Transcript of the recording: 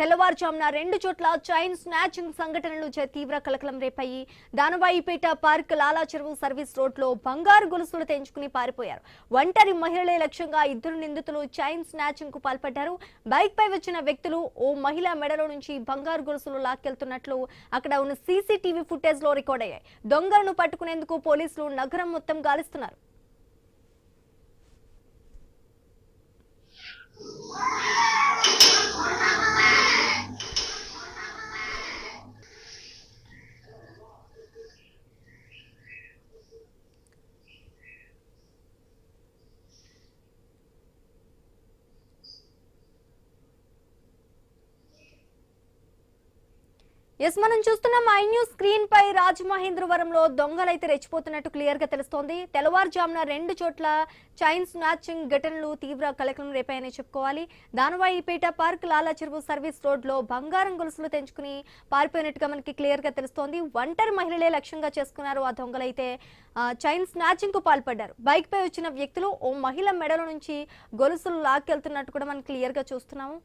తెల్లవారుజామున 2 చోట్ల chain snatching సంఘటనలు తీవ్ర కలకలం రేపాయి. దానవాయిపేట పార్క్ లాలా చెరువు సర్వీస్ రోడ్లో బంగారు గొలుసులు తెంచుకుని పారిపోయారు. ఒంటరి మహిళలే లక్ష్యంగా ఇద్దరు నిందితులు చైన్ స్నాచింగ్ కు పాల్పడ్డారు. బైక్ పై వచ్చిన వ్యక్తులు ఓ మహిళ మెడలో నుంచి బంగారు గొలుసులు లాక్కెళ్తున్నట్లు అక్కడ ఉన్న సీసీటీవీ ఫుటేజ్ లో రికార్డ్ అయ్యాయి. దొంగలను పట్టుకునేందుకు పోలీసులు నగరం మొత్తం గాలిస్తున్నారు. మనం చూస్తున్నాం ఐ న్యూస్ స్క్రీన్ పై రాజమహేంద్రవరంలో దొంగలైతే రెచ్చిపోతున్నట్టు క్లియర్ గా తెలుస్తోంది. తెల్లవారుజామున 2 చోట్ల చైన్ స్నాచింగ్ ఘటనలు తీవ్ర కలకలం రేపాయని చెప్పుకోవాలి. దానవాయిపేట పార్క్ లాలా చెరువు సర్వీస్ రోడ్ లో బంగారం గొలుసులు తెంచుకుని పారిపోయినట్టుగా మనకి క్లియర్ గా తెలుస్తోంది. ఒంటరి మహిళలే లక్ష్యంగా చేసుకున్నారు ఆ దొంగలైతే. చైన్ స్నాచింగ్ కు పాల్పడ్డారు. బైక్ పై వచ్చిన వ్యక్తులు ఓ మహిళ మెడల నుంచి గొలుసులు లాక్కెళ్తున్నట్టు కూడా మనం క్లియర్ గా చూస్తున్నాము.